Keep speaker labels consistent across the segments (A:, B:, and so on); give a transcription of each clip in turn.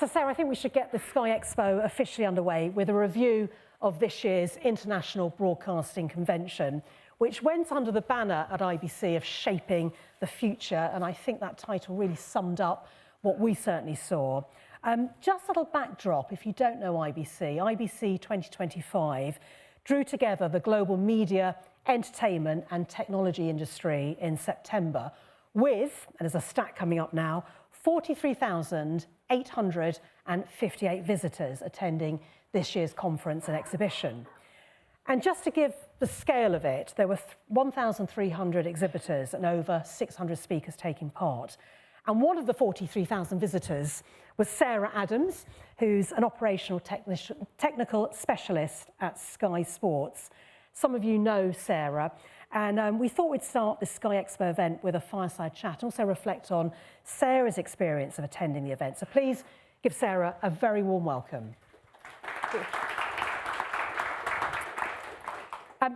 A: So Sarah, I think we should get the Sky Expo officially underway with a review of this year's International Broadcasting Convention, which went under the banner at IBC of shaping the future. And I think that title really summed up what we certainly saw. Just a little backdrop, if you don't know IBC, IBC 2025 drew together the global media, entertainment and technology industry in September with, and there's a stat coming up now, 43,858 visitors attending this year's conference and exhibition. And just to give the scale of it, there were 1,300 exhibitors and over 600 speakers taking part. And one of the 43,000 visitors was Sarah Adams, who's an operational technical specialist at Sky Sports. Some of you know Sarah, and we thought we'd start the Sky Expo event with a fireside chat and also reflect on Sarah's experience of attending the event. So please give Sarah a very warm welcome.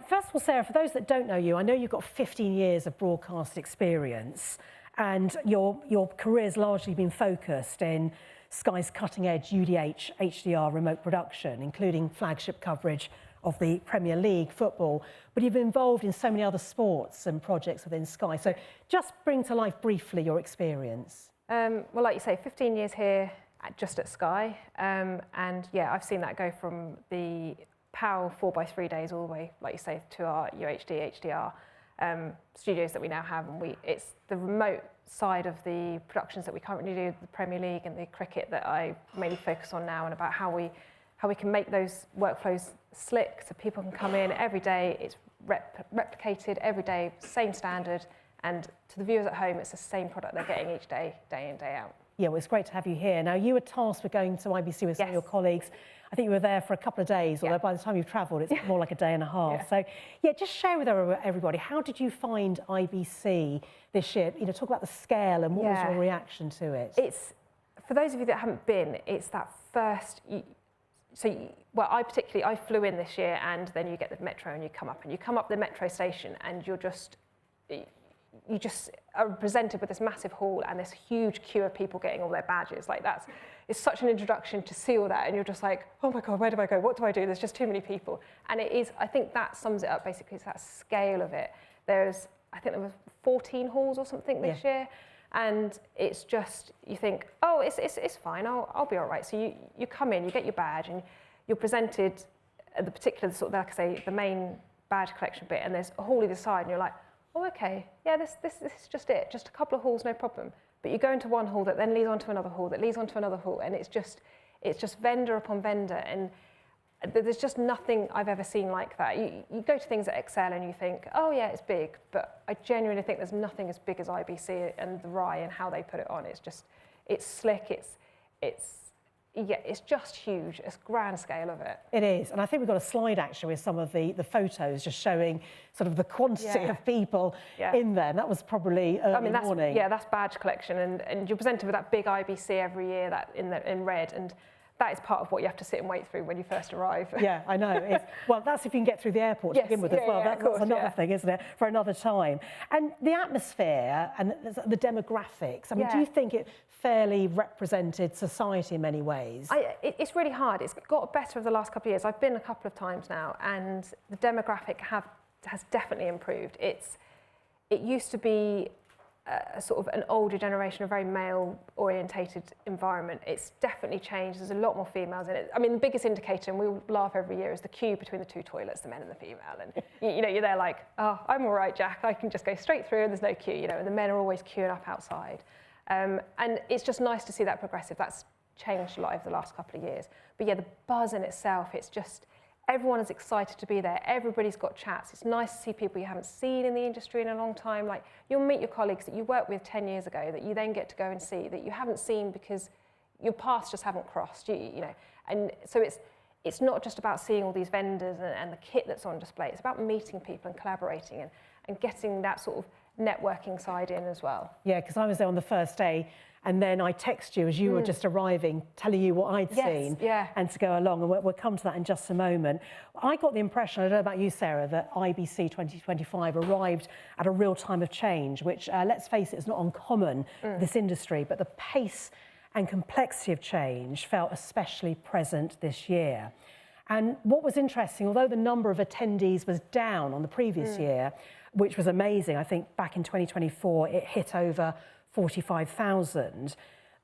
A: First of all, Sarah, for those that don't know you, I know you've got 15 years of broadcast experience, and your career's largely been focused in Sky's cutting-edge UDH HDR remote production, including flagship coverage of the Premier League football, but you've been involved in so many other sports and projects within Sky. So just bring to life briefly your experience.
B: Well, like you say, 15 years here just at Sky, and yeah, I've seen that go from the PAL 4x3 days all the way, like you say, to our UHD HDR studios that we now have, and it's the remote side of the productions that we currently do, the Premier League and the cricket, that I mainly focus on now, and about how we can make those workflows slick so people can come in every day. It's replicated every day, same standard, and to the viewers at home, it's the same product they're getting each day, day in, day out. Yeah,
A: well, it's great to have you here. Now, you were tasked with going to IBC with some of your colleagues. I think you were there for a couple of days, although by the time you've travelled, it's more like a day and a half. So, yeah, just share with everybody, how did you find IBC this year? You know, talk about the scale and what was your reaction to it?
B: It's, for those of you that haven't been, it's that first... well, I flew in this year, and then you get the metro and you come up the metro station, and you just are presented with this massive hall and this huge queue of people getting all their badges. Like it's such an introduction to see all that, and you're just like, oh my God, where do I go? What do I do? There's just too many people. And it is, I think that sums it up basically, it's that scale of it. I think there were 14 halls or something this year. And it's just, you think, oh, it's fine, I'll be all right. So you come in, you get your badge, and you're presented at the particular sort of, like I say, the main badge collection bit, and there's a hall either side, and you're like, oh, okay, yeah, this is just it, just a couple of halls, no problem. But you go into one hall that then leads onto another hall, that leads onto another hall, and it's just vendor upon vendor, and there's just nothing I've ever seen like that. You go to things at Excel and you think, oh yeah, it's big, but I genuinely think there's nothing as big as IBC and the RAI and how they put it on. It's slick, it's just huge. It's grand scale of it.
A: It is, and I think we've got a slide actually with some of the photos just showing sort of the quantity of people in there. And that was probably early morning.
B: Yeah, that's badge collection, and you're presented with that big IBC every year, that in red, and that is part of what you have to sit and wait through when you first arrive.
A: Yeah, I know. Well, that's if you can get through the airport to begin with as well. That's another thing, isn't it, for another time. And the atmosphere and the demographics, I mean, do you think it fairly represented society in many ways?
B: It's really hard. It's got better over the last couple of years. I've been a couple of times now, and the demographic has definitely improved. It used to be a sort of an older generation, a very male-orientated environment. It's definitely changed. There's a lot more females in it. I mean, the biggest indicator, and we laugh every year, is the queue between the two toilets, the men and the female. And you know, you're there like, oh, I'm all right, Jack. I can just go straight through, and there's no queue. You know, and the men are always queuing up outside. And it's just nice to see that progressive. That's changed a lot over the last couple of years. But yeah, the buzz in itself, it's just, everyone is excited to be there. Everybody's got chats. It's nice to see people you haven't seen in the industry in a long time. Like, you'll meet your colleagues that you worked with 10 years ago that you then get to go and see, that you haven't seen because your paths just haven't crossed, you know. And so it's not just about seeing all these vendors and the kit that's on display. It's about meeting people and collaborating and getting that sort of networking side in as well.
A: Yeah, because I was there on the first day, and then I text you as you were just arriving, telling you what I'd seen, and to go along, and we'll come to that in just a moment. I got the impression, I don't know about you, Sarah, that IBC 2025 arrived at a real time of change, which, let's face it, is not uncommon in this industry, but the pace and complexity of change felt especially present this year. And what was interesting, although the number of attendees was down on the previous year, which was amazing, I think back in 2024 it hit over 45,000,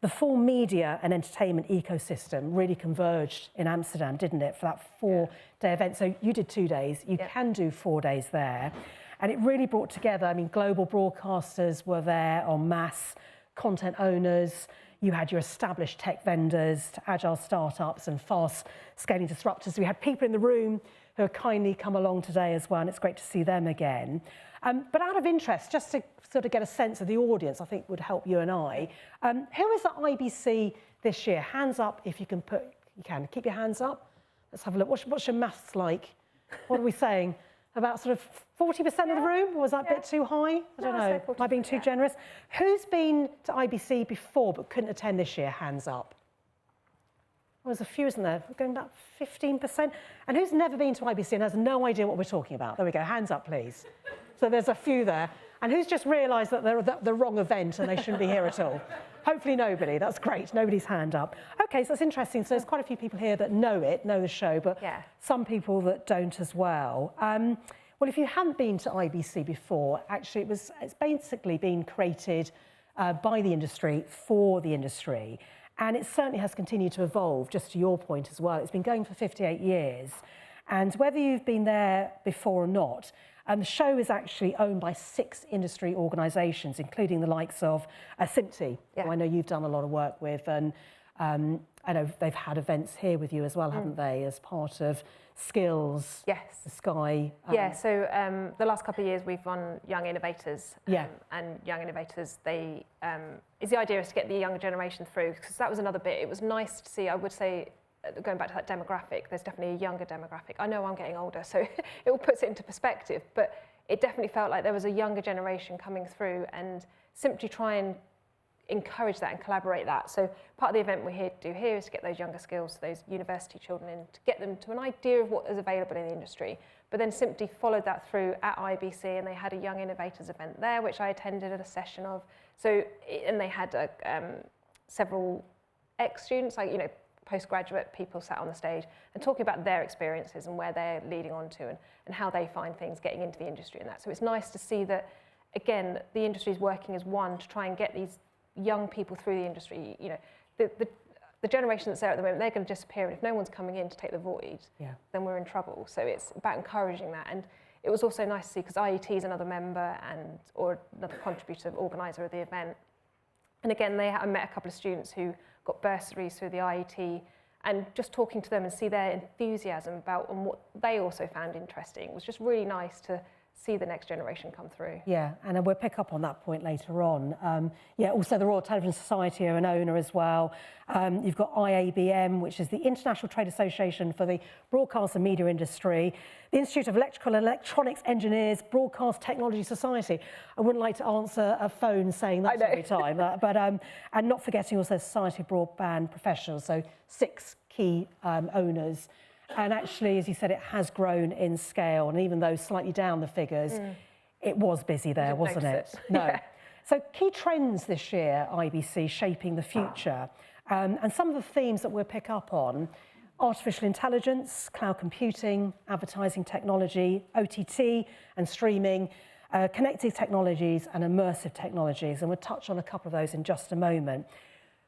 A: the full media and entertainment ecosystem really converged in Amsterdam, didn't it, for that 4-day event. So you did 2 days, you can do 4 days there. And it really brought together, I mean, global broadcasters were there en masse, content owners, you had your established tech vendors, agile startups and fast scaling disruptors. We had people in the room who have kindly come along today as well, and it's great to see them again. But out of interest, just to sort of get a sense of the audience, I think would help you and I, who is at IBC this year? Hands up if you can keep your hands up. Let's have a look. What's your maths like? What are we saying? About sort of 40% of the room? Was that a bit too high? I don't know. Am I being too generous? Who's been to IBC before but couldn't attend this year? Hands up. Well, there's a few, isn't there? We're going about 15%. And who's never been to IBC and has no idea what we're talking about? There we go. Hands up, please. So there's a few there. And who's just realised that they're at the wrong event and they shouldn't be here at all? Hopefully nobody. That's great. Nobody's hand up. Okay, so that's interesting. So there's quite a few people here that know the show, but some people that don't as well. Well, if you haven't been to IBC before, actually it's basically been created by the industry for the industry. And it certainly has continued to evolve, just to your point as well. It's been going for 58 years. And whether you've been there before or not, the show is actually owned by 6 industry organisations, including the likes of SMPTE, who I know you've done a lot of work with. And I know they've had events here with you as well, haven't they, as part of Skills, the Sky.
B: So the last couple of years we've run Young Innovators. And Young Innovators, the idea is to get the younger generation through, because that was another bit. It was nice to see, I would say, going back to that demographic, there's definitely a younger demographic. I know I'm getting older, so it all puts it into perspective, but it definitely felt like there was a younger generation coming through, and simply try and encourage that and collaborate that. So part of the event we're here to do here is to get those younger skills, those university children in, to get them to an idea of what is available in the industry, but then simply followed that through at IBC, and they had a Young Innovators event there, which I attended at a session of. So, and they had several ex-students, like, postgraduate people sat on the stage and talking about their experiences and where they're leading on to, and how they find things getting into the industry and that. So it's nice to see that, again, the industry is working as one to try and get these young people through the industry. The generation that's there at the moment, they're going to disappear, and if no one's coming in to take the void, then we're in trouble. So it's about encouraging that. And it was also nice to see, because IET is another member or another contributor, organiser of the event. And again, I met a couple of students who got bursaries through the IET, and just talking to them and see their enthusiasm about and what they also found interesting. It was just really nice to see the next generation come through. Yeah, and we'll pick up on that point later on. Also the Royal Television Society are an owner as well. You've got IABM, which is the International Trade Association for the Broadcast and Media Industry, the Institute of Electrical and Electronics Engineers, Broadcast Technology Society. I wouldn't like to answer a phone saying that every time, but and not forgetting also Society of Broadband Professionals, so 6 key owners. And actually, as you said, it has grown in scale, and even though slightly down the figures, it was busy there, wasn't it? No. So key trends this year, IBC, shaping the future. And some of the themes that we'll pick up on: artificial intelligence, cloud computing, advertising technology, OTT and streaming, connected technologies and immersive technologies. And we'll touch on a couple of those in just a moment.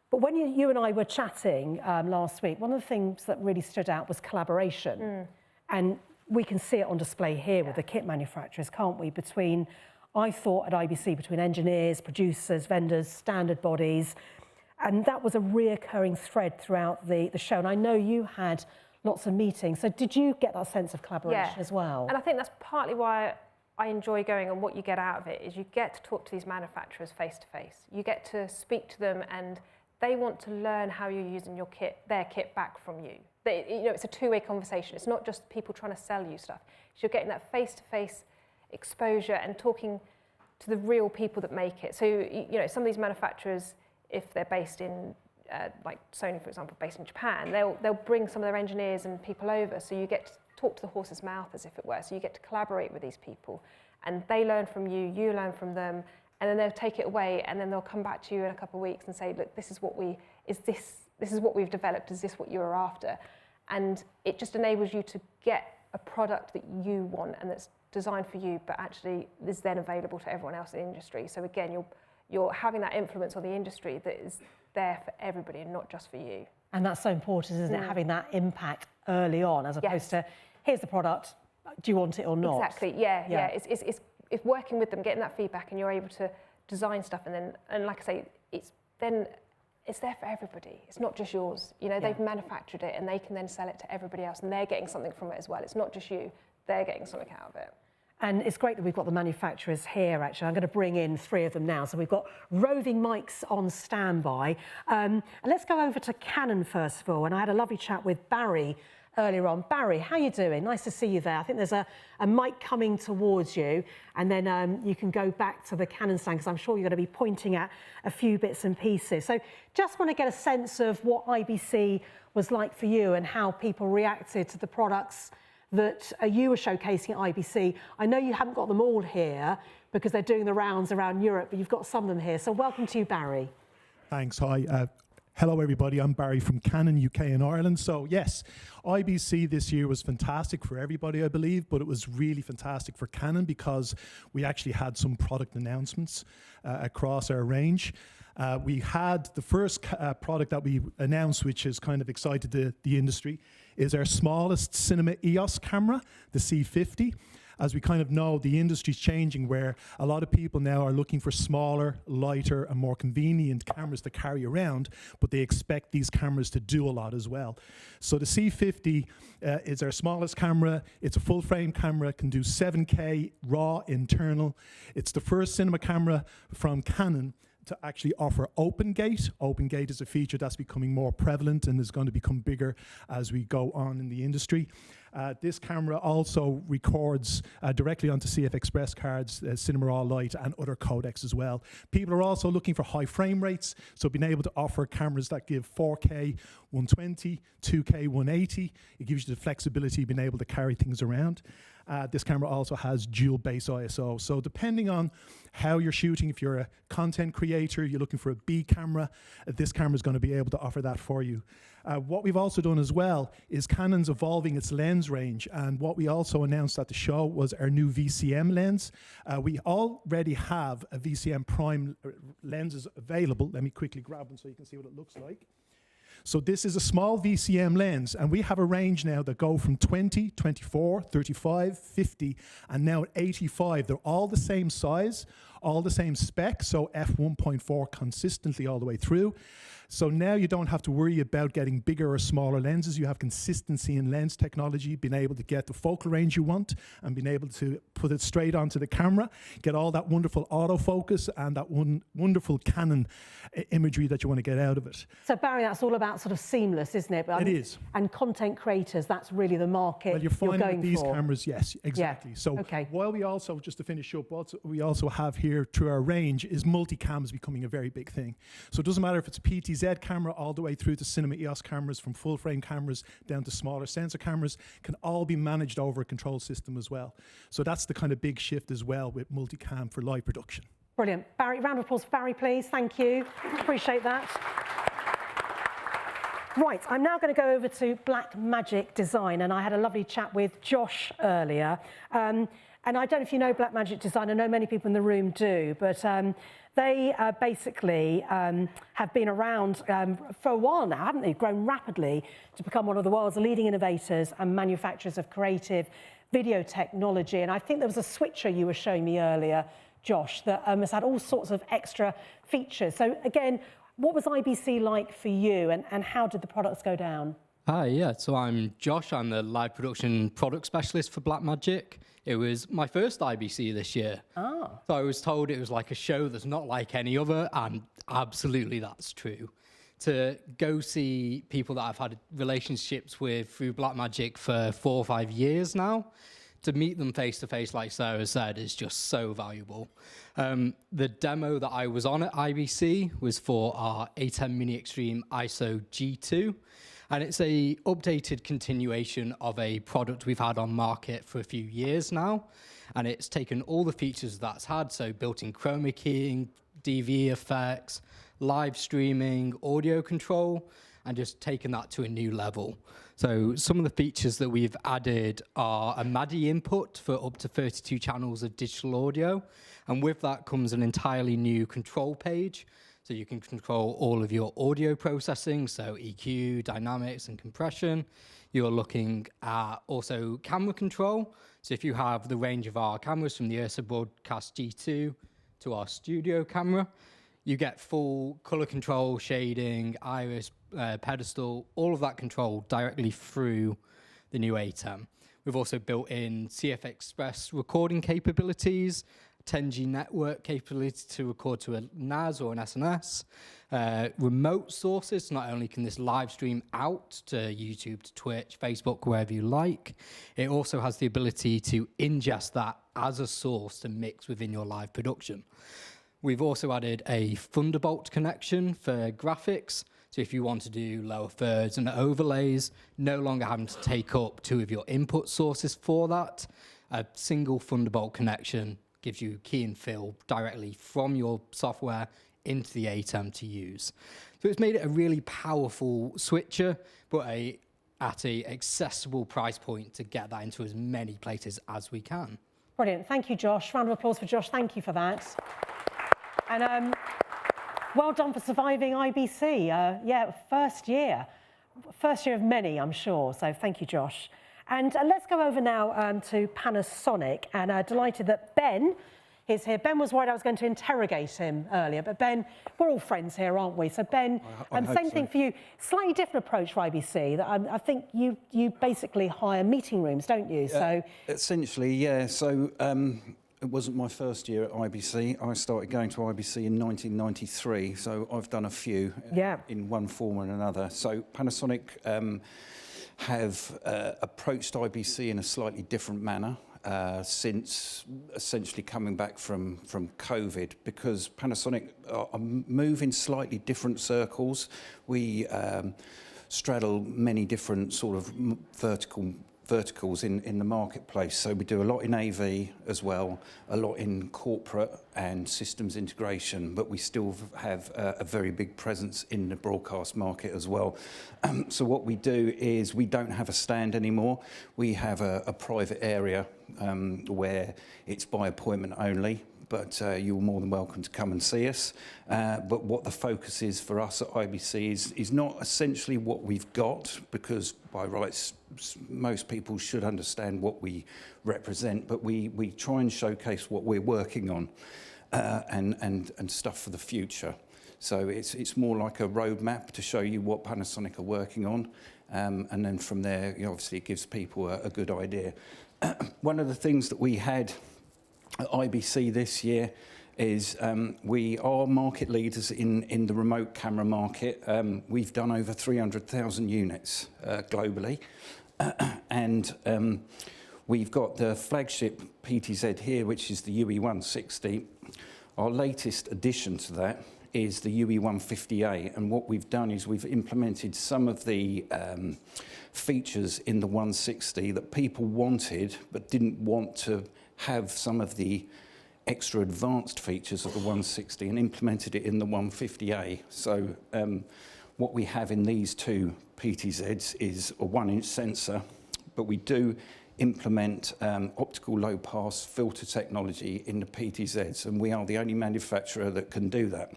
B: But when you and I were chatting last week, one of the things that really stood out was collaboration. And we can see it on display here with the kit manufacturers, can't we? I thought at IBC, between engineers, producers, vendors, standard bodies. And that was a reoccurring thread throughout the show. And I know you had lots of meetings. So did you get that sense of collaboration as well? And I think that's partly why I enjoy going, and what you get out of it is you get to talk to these manufacturers face to face. You get to speak to them, and they want to learn how you're using their kit back from you. It's a two-way conversation. It's not just people trying to sell you stuff. So you're getting that face-to-face exposure and talking to the real people that make it. So, some of these manufacturers, if they're based in, like Sony, for example, based in Japan, they'll bring some of their engineers and people over. So you get to talk to the horse's mouth, as if it were. So you get to collaborate with these people, and they learn from you, you learn from them, and then they'll take it away, and then they'll come back to you in a couple of weeks and say, look, this is what we've developed, is this what you were after? And it just enables you to get a product that you want and that's designed for you, but actually is then available to everyone else in the industry. So again, you're having that influence on the industry that is there for everybody and not just for you.
A: And that's so important, isn't it? Having that impact early on, as opposed to, here's the product, do you want it or not?
B: Exactly, yeah. It's working with them, getting that feedback, and you're able to design stuff, and like I say, it's there for everybody. It's not just yours. You know, they've manufactured it, and they can then sell it to everybody else, and they're getting something from it as well. It's not just you, they're getting something out of it.
A: And it's great that we've got the manufacturers here, actually. I'm going to bring in 3 of them now. So we've got roving mics on standby. And let's go over to Canon first of all. And I had a lovely chat with Barry earlier on. Barry, how are you doing? Nice to see you there. I think there's a mic coming towards you, and then you can go back to the Canon stand, because I'm sure you're going to be pointing at a few bits and pieces. So just want to get a sense of what IBC was like for you and how people reacted to the products that you were showcasing at IBC. I know you haven't got them all here because they're doing the rounds around Europe, but you've got some of them here. So welcome to you, Barry.
C: Thanks. Hi. Hello, everybody. I'm Barry from Canon UK and Ireland. So yes, IBC this year was fantastic for everybody, I believe, but it was really fantastic for Canon because we actually had some product announcements across our range. We had the first product that we announced, which has kind of excited the industry, is our smallest cinema EOS camera, the C50. As we kind of know, the industry's changing, where a lot of people now are looking for smaller, lighter, and more convenient cameras to carry around, but they expect these cameras to do a lot as well. So the C50 is our smallest camera. It's a full-frame camera, can do 7K raw internal. It's the first cinema camera from Canon to actually offer open gate. Open gate is a feature that's becoming more prevalent and is going to become bigger as we go on in the industry. This camera also records directly onto CF Express cards, Cinema Raw Lite, and other codecs as well. People are also looking for high frame rates, so being able to offer cameras that give 4K 120, 2K 180, it gives you the flexibility of being able to carry things around. This camera also has dual base ISO. So depending on how you're shooting, if you're a content creator, you're looking for a B camera, this camera is going to be able to offer that for you. What we've also done as well is Canon's evolving its lens range, and what we also announced at the show was our new VCM lens. We already have a VCM prime lenses available. Let me quickly grab one so you can see what it looks like. So this is a small VCM lens, and we have a range now that go from 20, 24, 35, 50, and now 85. They're all the same size, all the same spec, so f1.4 consistently all the way through. So now you don't have to worry about getting bigger or smaller lenses. You have consistency in lens technology, being able to get the focal range you want and being able to put it straight onto the camera, get all that wonderful autofocus and that wonderful Canon imagery that you want to get out of it.
A: So Barry, that's all about sort of seamless, isn't it?
C: It is.
A: And content creators, that's really the market
C: you're finding
A: going
C: with these
A: for.
C: cameras, yes, exactly. Yeah. So while we also, just to finish up, what we also have here through our range is multicam is becoming a very big thing. So it doesn't matter if it's a PTZ camera all the way through to cinema EOS cameras, from full frame cameras down to smaller sensor cameras, can all be managed over a control system as well. So that's the kind of big shift as well with multicam for live production.
A: Brilliant. Barry, round of applause for Barry, please. Thank you. Appreciate that. Right, I'm now going to go over to Blackmagic Design, and I had a lovely chat with Josh earlier. And I don't know if you know Blackmagic Design. I know many people in the room do, but they basically have been around for a while now, haven't they? Grown rapidly to become one of the world's leading innovators and manufacturers of creative video technology. And I think there was a switcher you were showing me earlier, Josh, that has had all sorts of extra features. So again, what was IBC like for you, and how did the products go down?
D: Hi, yeah, so I'm Josh. I'm the live production product specialist for Blackmagic. It was my first IBC this year. Oh. So I was told it was like a show that's not like any other, and absolutely that's true. To go see people that I've had relationships with through Blackmagic for 4 or 5 years now, to meet them face to face, like Sarah said, is just so valuable. The demo that I was on at IBC was for our A10 Mini Extreme ISO G2. And it's a updated continuation of a product we've had on market for a few years now. And it's taken all the features that's had, so built-in chroma keying, DV effects, live streaming, audio control, and just taken that to a new level. So some of the features that we've added are a MADI input for up to 32 channels of digital audio. And with that comes an entirely new control page. So you can control all of your audio processing, so EQ, dynamics, and compression. You're looking at also camera control. So if you have the range of our cameras from the Ursa Broadcast G2 to our studio camera, you get full color control, shading, iris, pedestal, all of that control directly through the new ATEM. We've also built in CF Express recording capabilities, 10G network capability to record to a NAS or an SNS, remote sources. Not only can this live stream out to YouTube, to Twitch, Facebook, wherever you like, it also has the ability to ingest that as a source to mix within your live production. We've also added a Thunderbolt connection for graphics. So if you want to do lower thirds and overlays, no longer having to take up two of your input sources for that, a single Thunderbolt connection gives you key and fill directly from your software into the ATEM to use. So it's made it a really powerful switcher, but at a accessible price point to get that into as many places as we can.
A: Brilliant. Thank you, Josh. Round of applause for Josh. Thank you for that. And well done for surviving IBC. Yeah, first year of many, I'm sure. So thank you, Josh. And let's go over now to Panasonic. And delighted that Ben is here. Ben was worried I was going to interrogate him earlier, but Ben, we're all friends here, aren't we? So Ben, same thing for you. Slightly different approach for IBC. That I think you basically hire meeting rooms, don't you? So
E: essentially, yeah. So it wasn't my first year at IBC. I started going to IBC in 1993, so I've done a few in one form or another. So Panasonic have approached IBC in a slightly different manner since essentially coming back from COVID, because Panasonic are moving slightly different circles. We straddle many different sort of verticals in the marketplace. So we do a lot in AV as well, a lot in corporate and systems integration, but we still have a very big presence in the broadcast market as well. So what we do is we don't have a stand anymore. We have a private area where it's by appointment only, but you're more than welcome to come and see us. But what the focus is for us at IBC is not essentially what we've got, because by rights most people should understand what we represent, but we try and showcase what we're working on and stuff for the future. So it's more like a roadmap to show you what Panasonic are working on, and then from there, obviously it gives people a good idea. One of the things that we had at IBC this year is we are market leaders in the remote camera market. We've done over 300,000 units globally, and we've got the flagship PTZ here, which is the UE160. Our latest addition to that is the UE150A, and what we've done is we've implemented some of the features in the 160 that people wanted but didn't want to have some of the extra advanced features of the 160 and implemented it in the 150A. So what we have in these two PTZs is a 1-inch sensor, but we do implement optical low-pass filter technology in the PTZs, and we are the only manufacturer that can do that.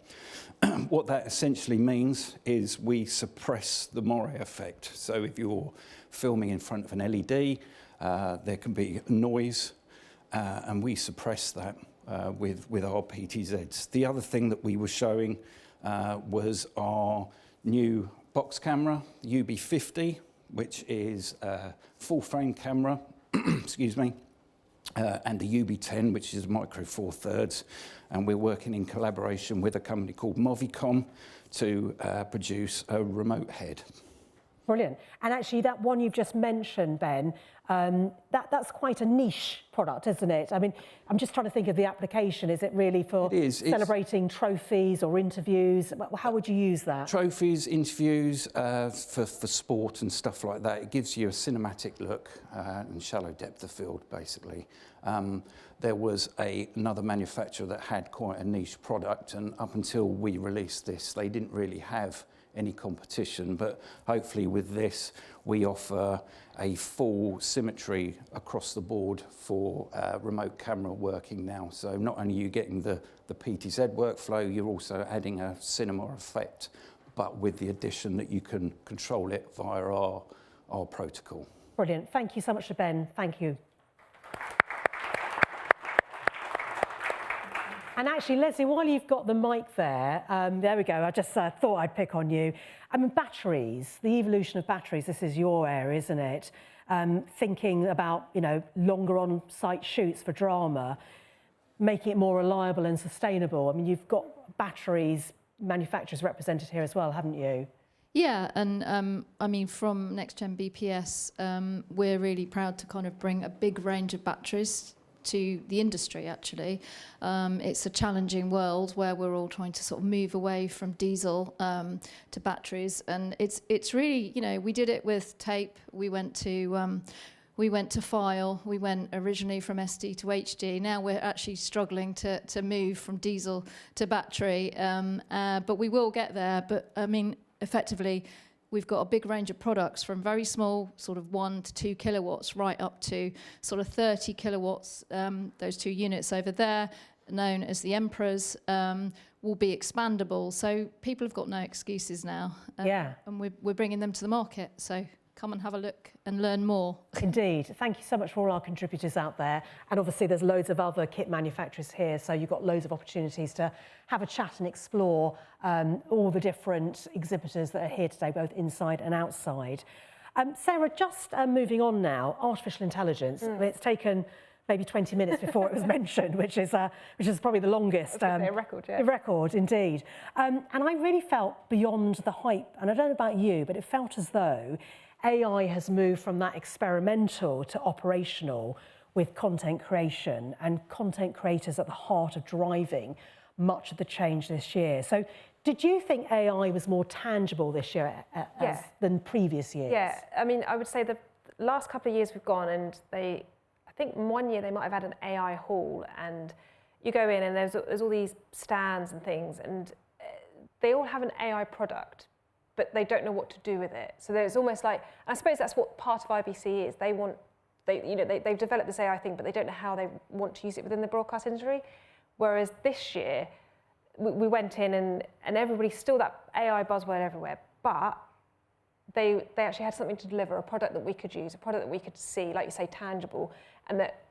E: What that essentially means is we suppress the moire effect. So if you're filming in front of an LED, there can be noise, and we suppress that with our PTZs. The other thing that we were showing was our new box camera, UB50, which is a full frame camera, excuse me, and the UB10, which is micro four thirds. And we're working in collaboration with a company called Movicom to produce a remote head.
A: Brilliant. And actually, that one you've just mentioned, Ben, that's quite a niche product, isn't it? I mean, I'm just trying to think of the application. Is it really for celebrating trophies or interviews? How would you use that?
E: Trophies, interviews, for sport and stuff like that. It gives you a cinematic look and shallow depth of field, basically. There was another manufacturer that had quite a niche product, and up until we released this, they didn't really have any competition, but hopefully with this we offer a full symmetry across the board for remote camera working now. So not only are you getting the PTZ workflow, you're also adding a cinema effect, but with the addition that you can control it via our protocol.
A: Brilliant. Thank you so much to Ben. Thank you. And actually, Leslie, while you've got the mic there, there we go, I just thought I'd pick on you. I mean, batteries, the evolution of batteries, this is your area, isn't it? Thinking about, you know, longer on-site shoots for drama, making it more reliable and sustainable. I mean, you've got batteries manufacturers represented here as well, haven't you?
F: Yeah, and I mean, from NXTGENbps, we're really proud to kind of bring a big range of batteries to the industry, actually. It's a challenging world where we're all trying to sort of move away from diesel to batteries, and it's really, you know, we did it with tape. We went to file. We went originally from SD to HD. Now we're actually struggling to move from diesel to battery, but we will get there. But I mean, effectively, we've got a big range of products from very small, sort of 1 to 2 kilowatts, right up to sort of 30 kilowatts. Those two units over there, known as the Emperors, will be expandable. So people have got no excuses now.
A: Yeah.
F: And we're bringing them to the market. So come and have a look and learn more.
A: Indeed. Thank you so much for all our contributors out there. And obviously there's loads of other kit manufacturers here, so you've got loads of opportunities to have a chat and explore all the different exhibitors that are here today, both inside and outside. Sarah, just moving on now, artificial intelligence. It's taken maybe 20 minutes before it was mentioned, which is probably the longest.
B: A record, yeah.
A: A record, indeed. And I really felt beyond the hype, and I don't know about you, but it felt as though AI has moved from that experimental to operational with content creation, and content creators at the heart of driving much of the change this year. So did you think AI was more tangible this year than previous years?
B: Yeah, I mean, I would say the last couple of years we've gone, and I think 1 year they might have had an AI hall, and you go in and there's all these stands and things, and they all have an AI product, but they don't know what to do with it. So there's almost like, I suppose that's what part of IBC is. They've developed this AI thing, but they don't know how they want to use it within the broadcast industry. Whereas this year, we went in and everybody's still that AI buzzword everywhere, but they actually had something to deliver, a product that we could use, a product that we could see, like you say, tangible, and that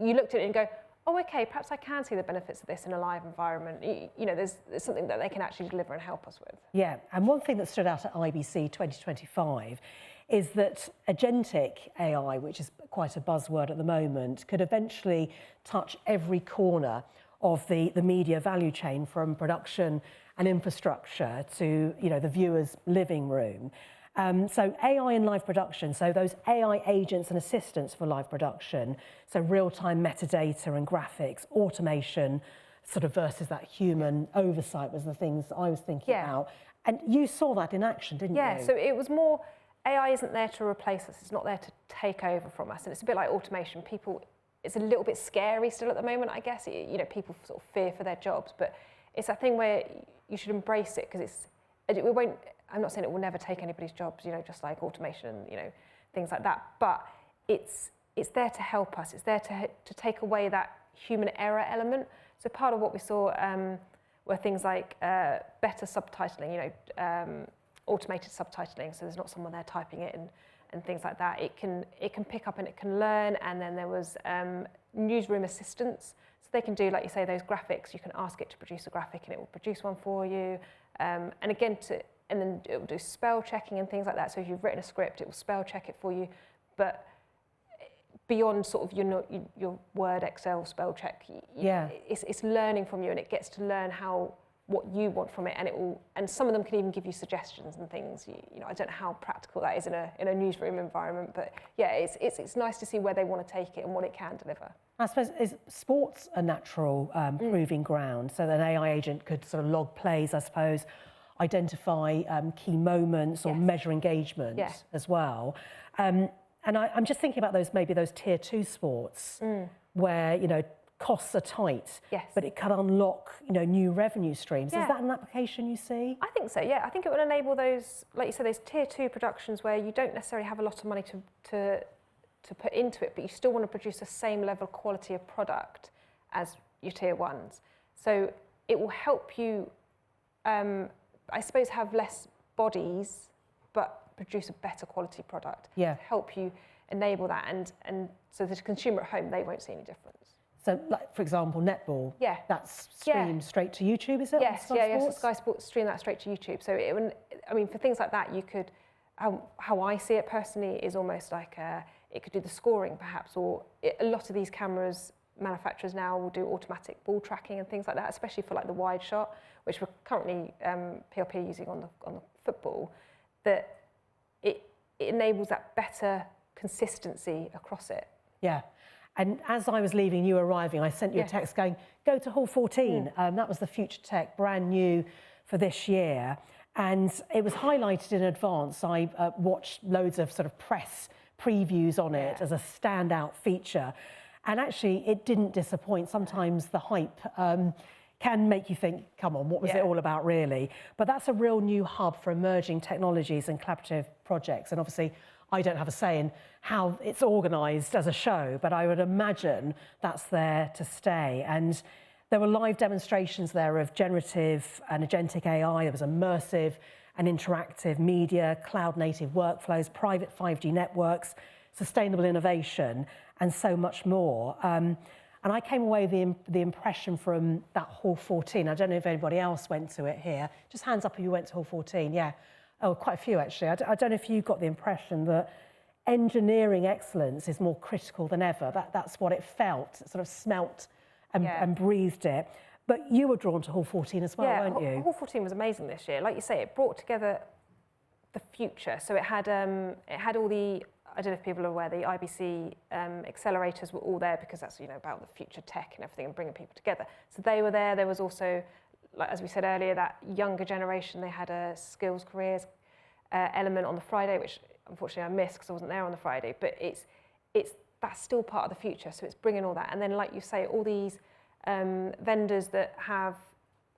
B: you looked at it and go, oh, okay, perhaps I can see the benefits of this in a live environment. You know, there's something that they can actually deliver and help us with.
A: Yeah, and one thing that stood out at IBC 2025 is that agentic AI, which is quite a buzzword at the moment, could eventually touch every corner of the media value chain, from production and infrastructure to, you know, the viewer's living room. So AI in live production, so those AI agents and assistants for live production, so real-time metadata and graphics, automation, sort of versus that human oversight was the things I was thinking about. And you saw that in action, didn't you?
B: Yeah, so it was more, AI isn't there to replace us, it's not there to take over from us, and it's a bit like automation. It's a little bit scary still at the moment, I guess. You know, people sort of fear for their jobs, but it's that thing where you should embrace it, because I'm not saying it will never take anybody's jobs, you know, just like automation and, you know, things like that. But it's there to help us. It's there to take away that human error element. So part of what we saw were things like better subtitling, you know, automated subtitling. So there's not someone there typing it and things like that. It can pick up and it can learn. And then there was newsroom assistants. So they can do, like you say, those graphics. You can ask it to produce a graphic and it will produce one for you. And again, and then it will do spell checking and things like that. So if you've written a script, it will spell check it for you. But beyond sort of your Word, Excel spell check, it's learning from you, and it gets to learn how what you want from it, and some of them can even give you suggestions and things. You know, I don't know how practical that is in a newsroom environment, but yeah, it's nice to see where they want to take it and what it can deliver.
A: I suppose, is sports a natural proving ground? So that an AI agent could sort of log plays, I suppose, identify key moments or measure engagement as well. And I'm just thinking about those tier 2 sports where, you know, costs are tight, but it can unlock, you know, new revenue streams. Is that an application you see?
B: I think so, yeah. I think it would enable those, like you said, those tier 2 productions where you don't necessarily have a lot of money to put into it, but you still want to produce the same level of quality of product as your tier 1s. So it will help you, I suppose, have less bodies, but produce a better quality product.
A: Yeah.
B: Help you enable that, and so the consumer at home, they won't see any difference.
A: So, like, for example, netball, that's streamed straight to YouTube, is it?
B: Yes, so Sky Sports stream that straight to YouTube. So, I mean, for things like that, you could, how I see it personally is almost like it could do the scoring perhaps, or a lot of these cameras, manufacturers now will do automatic ball tracking and things like that, especially for like the wide shot, which we're currently PLP using on the football, that it enables that better consistency across it.
A: Yeah. And as I was leaving, you arriving, I sent you a text going, go to Hall 14. That was the Future Tech, brand new for this year. And it was highlighted in advance. I watched loads of sort of press previews on it as a standout feature. And actually, it didn't disappoint. Sometimes the hype can make you think, come on, what was it all about really? But that's a real new hub for emerging technologies and collaborative projects. And obviously, I don't have a say in how it's organised as a show, but I would imagine that's there to stay. And there were live demonstrations there of generative and agentic AI. There was immersive and interactive media, cloud-native workflows, private 5G networks, sustainable innovation, and so much more. And I came away with the impression from that Hall 14. I don't know if anybody else went to it here. Just hands up if you went to Hall 14. Yeah. Oh, quite a few actually. I don't know if you got the impression that engineering excellence is more critical than ever. That's what it felt. It sort of smelt and breathed it. But you were drawn to Hall 14 as well, weren't you?
B: Hall 14 was amazing this year. Like you say, it brought together the future. So it had all the, I don't know if people are aware, the IBC accelerators were all there because that's, you know, about the future tech and everything and bringing people together. So they were there. There was also, like, as we said earlier, that younger generation, they had a skills careers element on the Friday, which unfortunately I missed because I wasn't there on the Friday, but that's still part of the future. So it's bringing all that. And then, like you say, all these vendors that have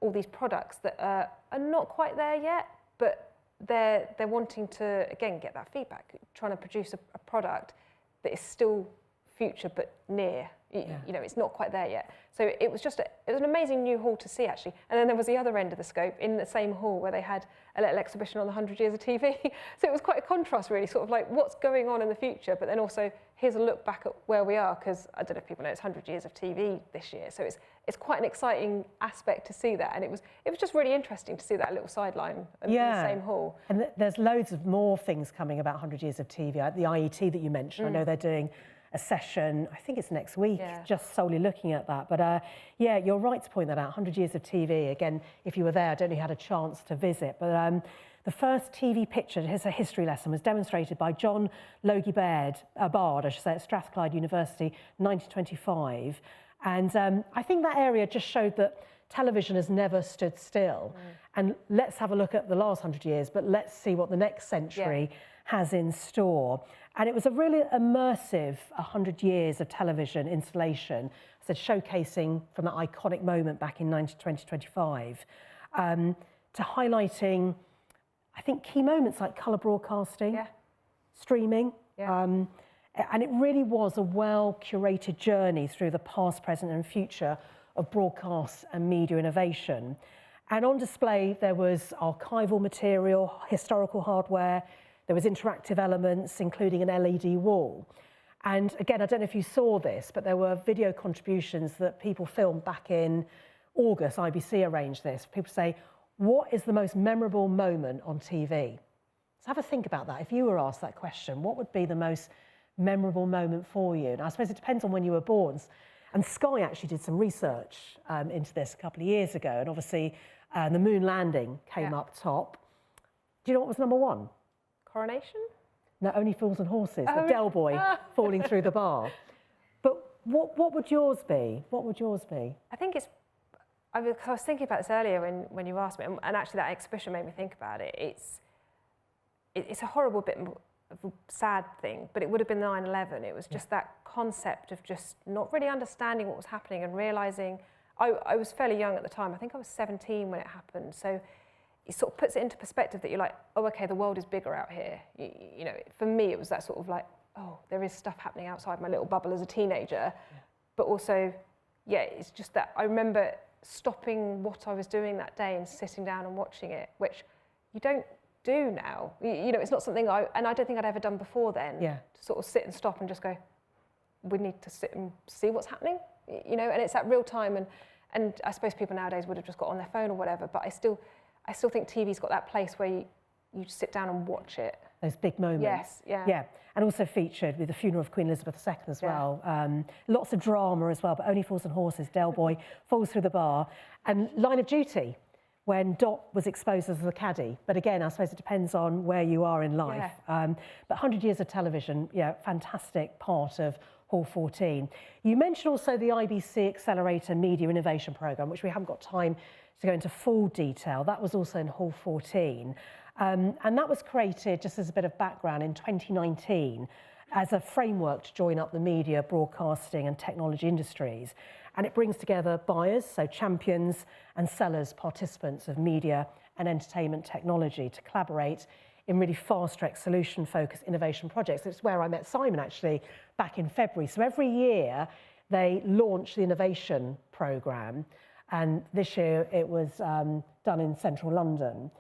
B: all these products that are not quite there yet, but they're wanting to, again, get that feedback, trying to produce a product that is still future but near. You know, it's not quite there yet. So it was an amazing new hall to see, actually. And then there was the other end of the scope in the same hall where they had a little exhibition on the 100 years of TV. So it was quite a contrast, really, sort of like what's going on in the future, but then also here's a look back at where we are, because I don't know if people know it's 100 years of TV this year. So it's quite an exciting aspect to see that. And it was just really interesting to see that little sideline in the same hall.
A: And there's loads of more things coming about 100 years of TV. The IET that you mentioned, I know they're doing a session, I think it's next week, just solely looking at that. But yeah, you're right to point that out. 100 years of TV, again, if you were there, I don't know if you had a chance to visit, but the first TV picture, here's a history lesson, was demonstrated by John Logie Bard, I should say, at Strathclyde University, 1925. And I think that area just showed that television has never stood still. And let's have a look at the last 100 years, but let's see what the next century has in store. And it was a really immersive 100 years of television installation, so showcasing from that iconic moment back in 2025, to highlighting, I think, key moments like colour broadcasting, streaming, and it really was a well-curated journey through the past, present and future of broadcast and media innovation. And on display, there was archival material, historical hardware, there was interactive elements, including an LED wall. And again, I don't know if you saw this, but there were video contributions that people filmed back in August. IBC arranged this. People say, what is the most memorable moment on TV? So have a think about that. If you were asked that question, what would be the most memorable moment for you? And I suppose it depends on when you were born. And Sky actually did some research into this a couple of years ago. And obviously, and the moon landing came up top. Do you know what was number 1?
B: Coronation?
A: No, Only Fools and Horses, the Del Boy falling through the bar. But what would yours be? What would yours be?
B: I think it's, I was thinking about this earlier when you asked me, and actually that exhibition made me think about it. It's a horrible bit of a sad thing, but it would have been 9/11. It was just that concept of just not really understanding what was happening and realising, I was fairly young at the time, I think I was 17 when it happened, so it sort of puts it into perspective that you're like, oh, okay, the world is bigger out here. You know, for me, it was that sort of like, oh, there is stuff happening outside my little bubble as a teenager. But also, yeah, it's just that I remember stopping what I was doing that day and sitting down and watching it, which you don't do now. You know, it's not something I don't think I'd ever done before then.
A: Yeah. To
B: sort of sit and stop and just go, we need to sit and see what's happening, you know, and it's that real time. And I suppose people nowadays would have just got on their phone or whatever, but I still think TV's got that place where you just sit down and watch it.
A: Those big moments.
B: Yes, yeah.
A: Yeah, and also featured with the funeral of Queen Elizabeth II as well. Lots of drama as well, but Only Fools and Horses, Del Boy falls through the bar. And Line of Duty, when Dot was exposed as the caddy. But again, I suppose it depends on where you are in life.
B: Yeah.
A: But 100 Years of Television, yeah, fantastic part of Hall 14. You mentioned also the IBC Accelerator Media Innovation Programme, which we haven't got time to go into full detail. That was also in Hall 14. And that was created, just as a bit of background, in 2019 as a framework to join up the media, broadcasting and technology industries. And it brings together buyers, so champions, and sellers, participants of media and entertainment technology to collaborate in really fast-track solution-focused innovation projects. It's where I met Simon, actually, back in February. So every year, they launch the innovation programme. And this year, it was done in central London.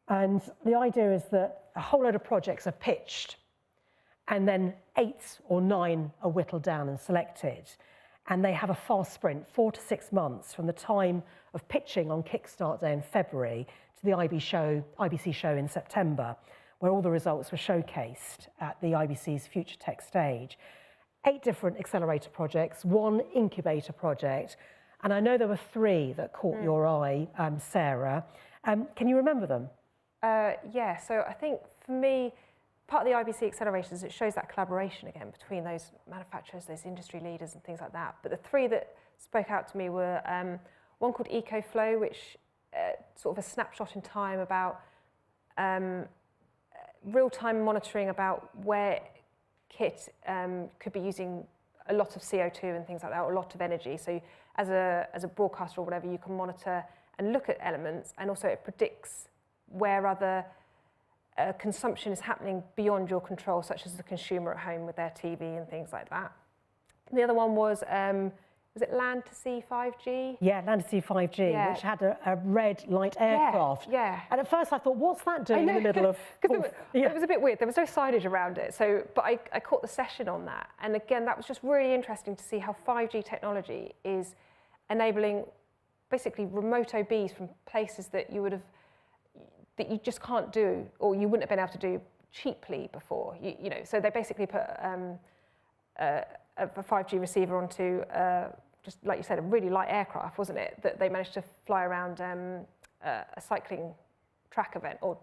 A: And the idea is that a whole load of projects are pitched, and then 8 or 9 are whittled down and selected. And they have a fast sprint, 4 to 6 months from the time of pitching on Kickstart Day in February to the IBC show in September, where all the results were showcased at the IBC's Future Tech stage. 8 different accelerator projects, 1 incubator project, and I know there were 3 that caught your eye, Sarah. Can you remember them?
B: Yeah, so I think for me, part of the IBC accelerators, it shows that collaboration again between those manufacturers, those industry leaders and things like that. But the 3 that spoke out to me were one called EcoFlow, which sort of a snapshot in time about real-time monitoring about where kit could be using a lot of CO2 and things like that, or a lot of energy. So as a broadcaster or whatever, you can monitor and look at elements, and also it predicts where other consumption is happening beyond your control, such as the consumer at home with their TV and things like that. The other one was it Land to Sea 5G?
A: Yeah, Land to Sea 5G, which had a red light aircraft.
B: Yeah.
A: And at first I thought, what's that doing in the middle of...
B: It was a bit weird. There was no signage around it. But I caught the session on that. And again, that was just really interesting to see how 5G technology is enabling basically remote OBs from places that you you just can't do, or you wouldn't have been able to do cheaply before. You know, so they basically put a 5G receiver onto just like you said, a really light aircraft, wasn't it? That they managed to fly around a cycling track event or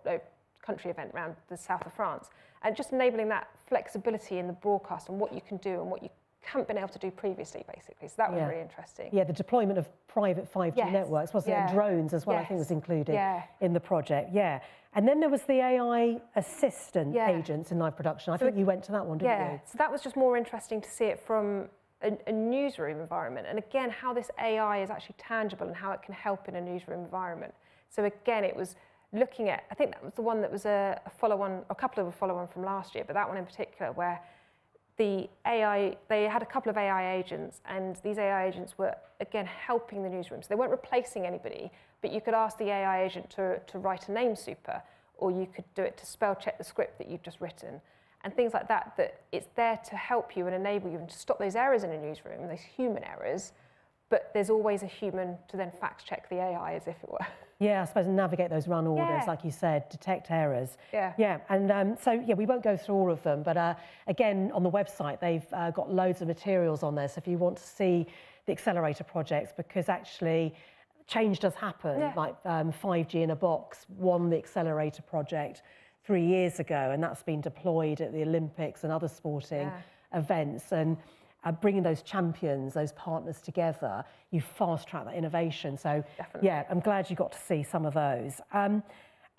B: country event around the south of France, and just enabling that flexibility in the broadcast and what you can do and what you haven't been able to do previously, basically. So that was really interesting.
A: Yeah, the deployment of private 5G networks, wasn't it? Drones as well, I think was included in the project. Yeah. And then there was the AI assistant agents in live production. I think you went to that one, didn't you?
B: Yeah, so that was just more interesting to see it from a newsroom environment. And again, how this AI is actually tangible and how it can help in a newsroom environment. So again, it was looking at, I think that was the one that was a follow-on, a couple of a follow-on from last year, but that one in particular where the AI, they had a couple of AI agents, and these AI agents were, again, helping the newsroom. So they weren't replacing anybody, but you could ask the AI agent to write a name super, or you could do it to spell check the script that you've just written, and things like that, that it's there to help you and enable you and to stop those errors in a newsroom, those human errors, but there's always a human to then fact check the AI as if it were.
A: Yeah, I suppose navigate those run orders, like you said, detect errors. Yeah, and we won't go through all of them, but again, on the website, they've got loads of materials on there. So if you want to see the accelerator projects, because actually change does happen, like 5G in a box won the accelerator project 3 years ago, and that's been deployed at the Olympics and other sporting events. And bringing those champions, those partners together, you fast track that innovation. So yeah, I'm glad you got to see some of those. And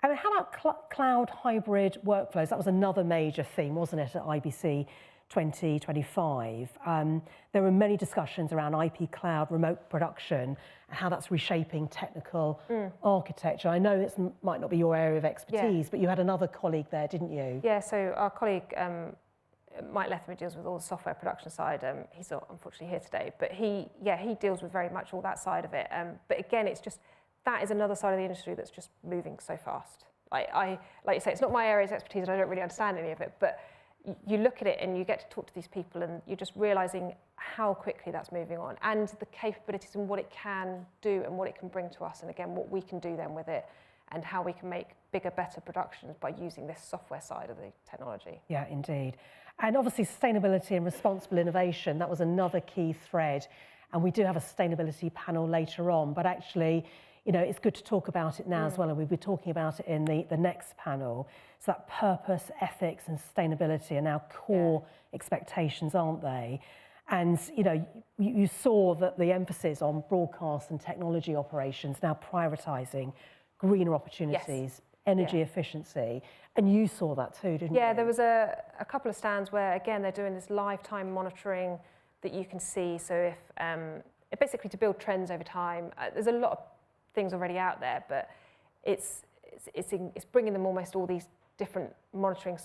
A: how about cloud hybrid workflows? That was another major theme, wasn't it, at IBC 2025? There were many discussions around IP cloud, remote production, and how that's reshaping technical architecture. I know this might not be your area of expertise, but you had another colleague there, didn't you?
B: Yeah, so our colleague, Mike Letham, deals with all the software production side. He's not unfortunately here today, but he deals with very much all that side of it. But again, it's just, that is another side of the industry that's just moving so fast. Like you say, it's not my area of expertise and I don't really understand any of it, but you look at it and you get to talk to these people and you're just realising how quickly that's moving on and the capabilities and what it can do and what it can bring to us, and again, what we can do then with it and how we can make bigger, better productions by using this software side of the technology.
A: Yeah, indeed. And obviously sustainability and responsible innovation, that was another key thread. And we do have a sustainability panel later on, but actually, you know, it's good to talk about it now as well, and we'll be talking about it in the next panel. So that purpose, ethics and sustainability are now core expectations, aren't they? And, you know, you saw that the emphasis on broadcast and technology operations now prioritising greener opportunities, energy efficiency, and you saw that too, didn't you?
B: Yeah, there was a couple of stands where, again, they're doing this lifetime monitoring that you can see. So if, basically to build trends over time, there's a lot of things already out there, but it's bringing them almost all these different monitoring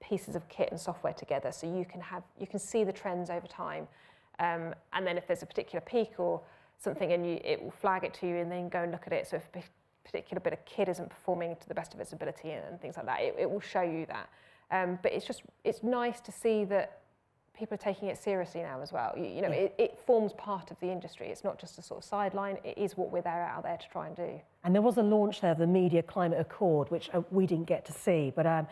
B: pieces of kit and software together, so you can see the trends over time, and then if there's a particular peak or something, and it will flag it to you, and then go and look at it. So if a particular bit of kit isn't performing to the best of its ability and things like that, it will show you that. But it's nice to see that people are taking it seriously now as well. You know, it forms part of the industry. It's not just a sort of sideline. It is what we're out there to try and do.
A: And there was a launch there of the Media Climate Accord, which we didn't get to see, but I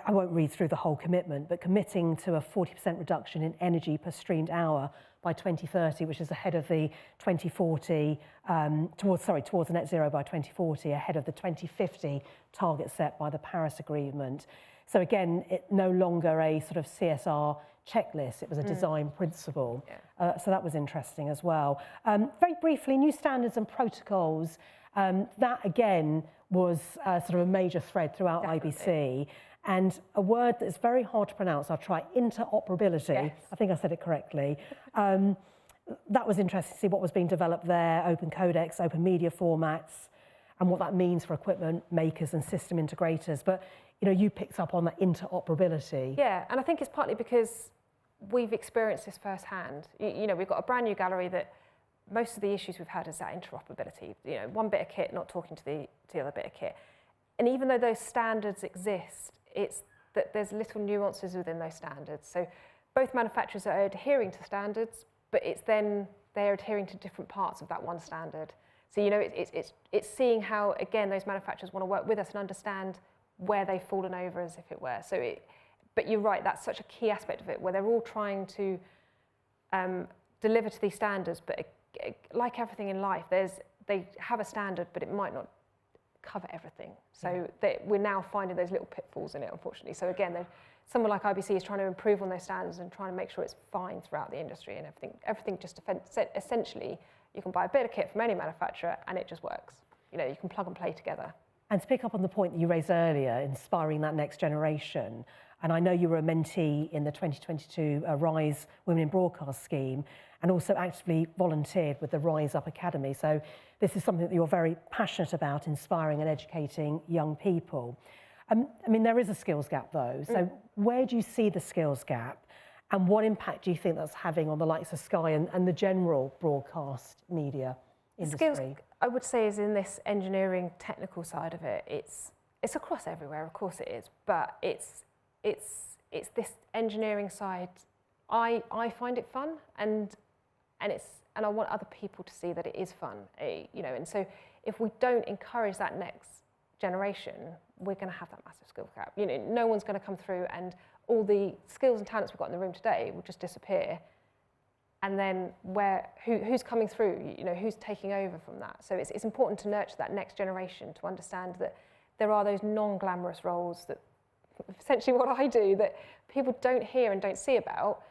A: won't read through the whole commitment, but committing to a 40% reduction in energy per streamed hour by 2030, which is ahead of the 2040, towards net zero by 2040, ahead of the 2050 target set by the Paris Agreement. So again, it no longer a sort of CSR checklist, it was a design principle. So that was interesting as well. Very briefly, new standards and protocols, that again was sort of a major thread throughout IBC. And a word that's very hard to pronounce, I'll try, interoperability. Yes. I think I said it correctly. That was interesting to see what was being developed there, open codecs, open media formats, and what that means for equipment makers and system integrators. But, you know, you picked up on that interoperability.
B: Yeah, and I think it's partly because we've experienced this firsthand. You know, we've got a brand new gallery that most of the issues we've had is that interoperability. You know, one bit of kit not talking to the other bit of kit. And even though those standards exist, it's that there's little nuances within those standards. So both manufacturers are adhering to standards, but it's then they're adhering to different parts of that one standard. So, you know, it's seeing how, again, those manufacturers want to work with us and understand where they've fallen over, as if it were. So, but you're right, that's such a key aspect of it, where they're all trying to deliver to these standards, but like everything in life, they have a standard, but it might not cover everything. So we're now finding those little pitfalls in it, unfortunately. So again, someone like IBC is trying to improve on those standards and trying to make sure it's fine throughout the industry, and everything just essentially, you can buy a bit of kit from any manufacturer and it just works. You know, you can plug and play together.
A: And to pick up on the point that you raised earlier, inspiring that next generation, and I know you were a mentee in the 2022 RISE Women in Broadcast scheme, and also actively volunteered with the Rise Up Academy. So this is something that you're very passionate about, inspiring and educating young people. I mean, there is a skills gap though. So where do you see the skills gap, and what impact do you think that's having on the likes of Sky and the general broadcast media industry?
B: Skills, I would say, is in this engineering technical side of it. It's across everywhere, of course it is, but it's this engineering side. I find it fun, and I want other people to see that it is fun, you know. And so if we don't encourage that next generation, we're going to have that massive skill gap. You know, no one's going to come through, and all the skills and talents we've got in the room today will just disappear and then who's coming through, you know, who's taking over from that. So it's important to nurture that next generation, to understand that there are those non-glamorous roles that, essentially what I do, that people don't hear and don't see about,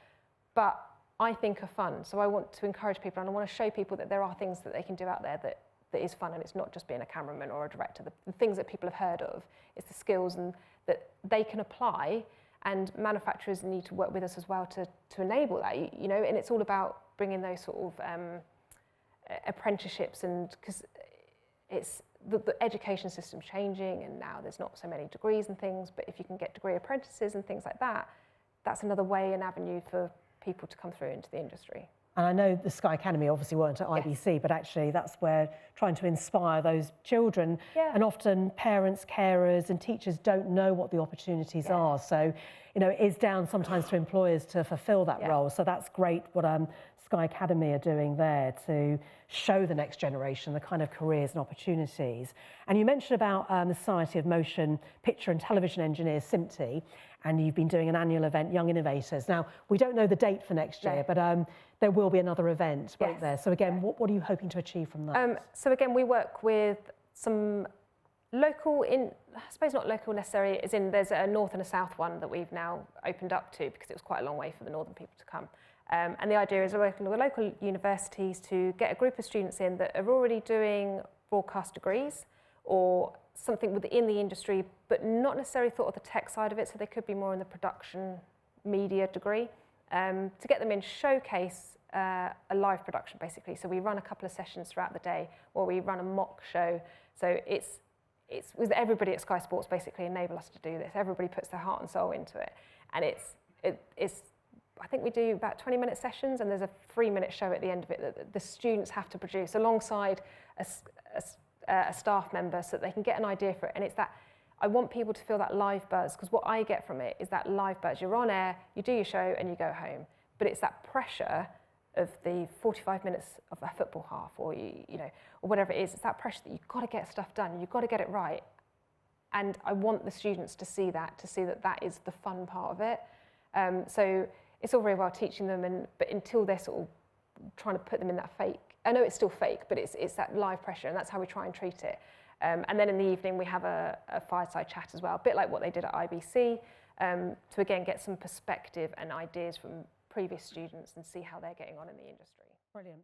B: but I think are fun. So I want to encourage people, and I want to show people that there are things that they can do out there that is fun, and it's not just being a cameraman or a director. The things that people have heard of, it's the skills and that they can apply, and manufacturers need to work with us as well to enable that, you know, and it's all about bringing those sort of apprenticeships, and because it's the education system changing, and now there's not so many degrees and things, but if you can get degree apprentices and things like that, that's another way, an avenue for people to come through into the industry.
A: And I know the Sky Academy obviously weren't at IBC, but actually that's where trying to inspire those children, and often parents, carers and teachers don't know what the opportunities are. So, you know, it is down sometimes to employers to fulfil that role. So that's great what Sky Academy are doing there to show the next generation the kind of careers and opportunities. And you mentioned about the Society of Motion Picture and Television Engineers, SMPTE, and you've been doing an annual event, Young Innovators. Now, we don't know the date for next year, but there will be another event, won't there? So again, what are you hoping to achieve from that?
B: So again, we work with some local, I suppose not local necessarily, as in there's a north and a south one that we've now opened up to, because it was quite a long way for the northern people to come. And the idea is we're working with local universities to get a group of students in that are already doing broadcast degrees or something within the industry, but not necessarily thought of the tech side of it, so they could be more in the production media degree, to get them in, showcase a live production basically. So we run a couple of sessions throughout the day, or we run a mock show. So it's with everybody at Sky Sports basically enable us to do this. Everybody puts their heart and soul into it, and it's I think we do about 20-minute sessions, and there's a 3-minute show at the end of it that the students have to produce alongside a staff member, so that they can get an idea for it. And it's that, I want people to feel that live buzz, because what I get from it is that live buzz. You're on air, you do your show, and you go home. But it's that pressure of the 45 minutes of a football half, or you know, or whatever it is. It's that pressure that you've got to get stuff done, you've got to get it right. And I want the students to see that that is the fun part of it. So it's all very well teaching them, but until they're sort of trying to put them in that fake, I know it's still fake, but it's that live pressure, and that's how we try and treat it. And then in the evening we have a fireside chat as well, a bit like what they did at IBC, to again get some perspective and ideas from previous students and see how they're getting on in the industry.
A: Brilliant.